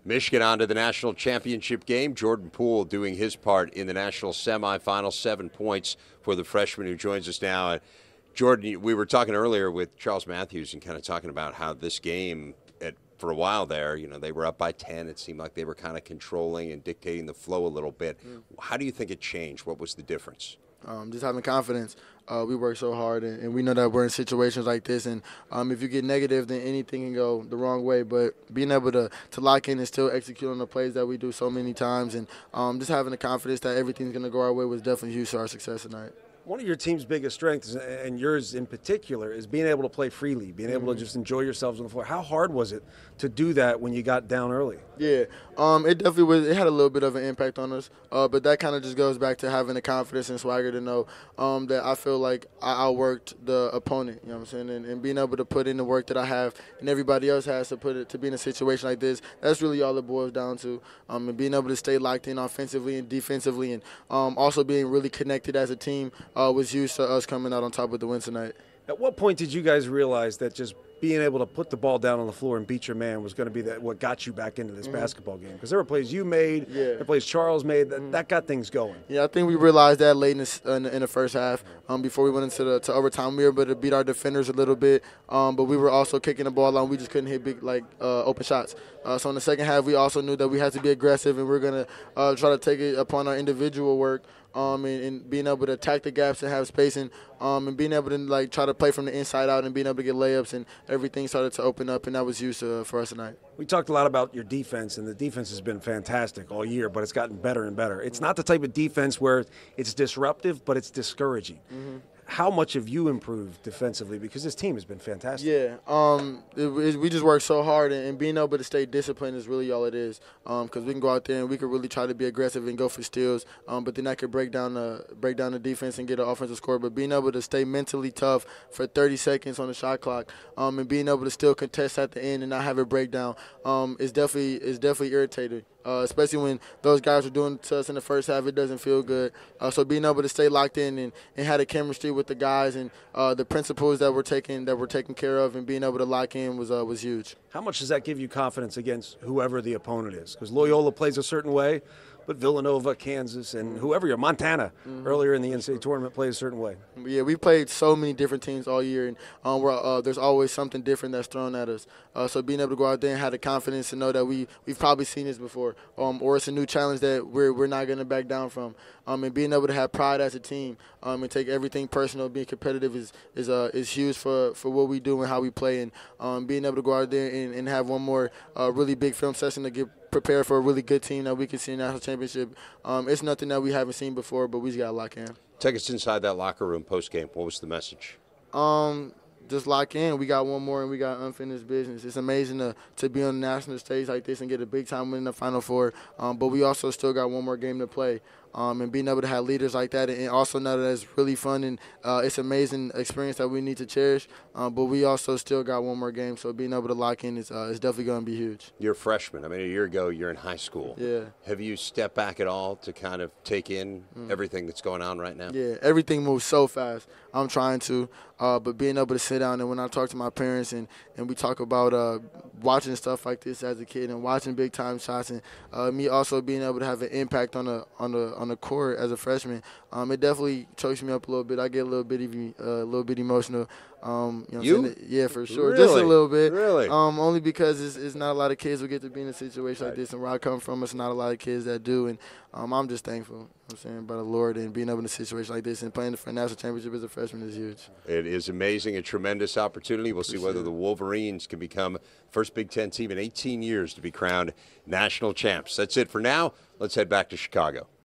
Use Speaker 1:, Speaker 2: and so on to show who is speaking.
Speaker 1: Michigan on to the national championship game. Jordan Poole doing his part in the national semifinal, 7 points for the freshman who joins us now. Jordan, we were talking earlier with Charles Matthews and kind of talking about how this game, for a while there, they were up by 10. It seemed like they were kind of controlling and dictating the flow a little bit. How do you think it changed? What was the difference?
Speaker 2: Just having confidence. We work so hard, and we know that we're in situations like this. And if you get negative, then anything can go the wrong way. But being able to lock in and still execute on the plays that we do so many times, and just having the confidence that everything's going to go our way was definitely huge to our success tonight.
Speaker 3: One of your team's biggest strengths, and yours in particular, is being able to play freely, being able to just enjoy yourselves on the floor. How hard was it to do that when you got down early?
Speaker 2: Yeah, it definitely was. It had a little bit of an impact on us, but that kind of just goes back to having the confidence and swagger to know that I feel like I outworked the opponent. You know what I'm saying? And being able to put in the work that I have and everybody else has to be in a situation like this. That's really all it boils down to. And being able to stay locked in offensively and defensively, and also being really connected as a team was huge to us coming out on top with the win tonight.
Speaker 3: At what point did you guys realize that just being able to put the ball down on the floor and beat your man was going to be what got you back into this basketball game? Because there were plays you made, there were plays Charles made, that got things going.
Speaker 2: Yeah, I think we realized that late in the first half. Before we went into to overtime, we were able to beat our defenders a little bit, but we were also kicking the ball out, and we just couldn't hit big open shots. So in the second half, we also knew that we had to be aggressive, and we we're going to try to take it upon our individual work. And being able to attack the gaps and have spacing, and being able to try to play from the inside out and being able to get layups, and everything started to open up, and that was huge for us tonight.
Speaker 3: We talked a lot about your defense, and the defense has been fantastic all year, but it's gotten better and better. It's not the type of defense where it's disruptive, but it's discouraging. How much have you improved defensively? Because this team has been fantastic.
Speaker 2: Yeah, we just work so hard, and being able to stay disciplined is really all it is. Because we can go out there and we can really try to be aggressive and go for steals, but then that could break down the defense and get an offensive score. But being able to stay mentally tough for 30 seconds on the shot clock, and being able to still contest at the end and not have it break down, is definitely irritating. Especially when those guys are doing it to us in the first half, it doesn't feel good. So being able to stay locked in and have the chemistry with the guys and the principles that we're taking care of, and being able to lock in was huge.
Speaker 3: How much does that give you confidence against whoever the opponent is? Because Loyola plays a certain way, but Villanova, Kansas, and whoever Montana earlier in the NCAA tournament plays a certain way.
Speaker 2: Yeah, we played so many different teams all year, and there's always something different that's thrown at us. So being able to go out there and have the confidence to know that we've probably seen this before, or it's a new challenge that we're not going to back down from, and being able to have pride as a team, and take everything personal, being competitive is huge for what we do and how we play, and being able to go out there and have one more really big film session to get prepared for a really good team that we can see in the national championship. It's nothing that we haven't seen before, but we just got to lock in.
Speaker 1: Take us inside that locker room post-game. What was the message?
Speaker 2: Just lock in. We got one more, and we got unfinished business. It's amazing to be on the national stage like this and get a big-time win in the Final Four, but we also still got one more game to play. And being able to have leaders like that, and also know that it's really fun, and it's an amazing experience that we need to cherish, but we also still got one more game, so being able to lock in is definitely going to be huge.
Speaker 1: You're a freshman. I mean, a year ago, you're in high school.
Speaker 2: Yeah.
Speaker 1: Have you stepped back at all to kind of take in everything that's going on right now?
Speaker 2: Yeah, everything moves so fast. I'm trying to, but being able to sit down, and when I talk to my parents and we talk about watching stuff like this as a kid and watching big-time shots, and me also being able to have an impact on the court as a freshman, it definitely chokes me up a little bit. I get a little bit emotional. Yeah, for sure.
Speaker 1: Really?
Speaker 2: Just a little bit.
Speaker 1: Really?
Speaker 2: Only because it's not a lot of kids who get to be in a situation like this, and where I come from, it's not a lot of kids that do, and I'm just thankful. I'm saying by the Lord, and being able in a situation like this and playing for a national championship as a freshman is huge.
Speaker 1: It is amazing, a tremendous opportunity. We'll see whether the Wolverines can become first Big Ten team in 18 years to be crowned national champs. That's it for now. Let's head back to Chicago.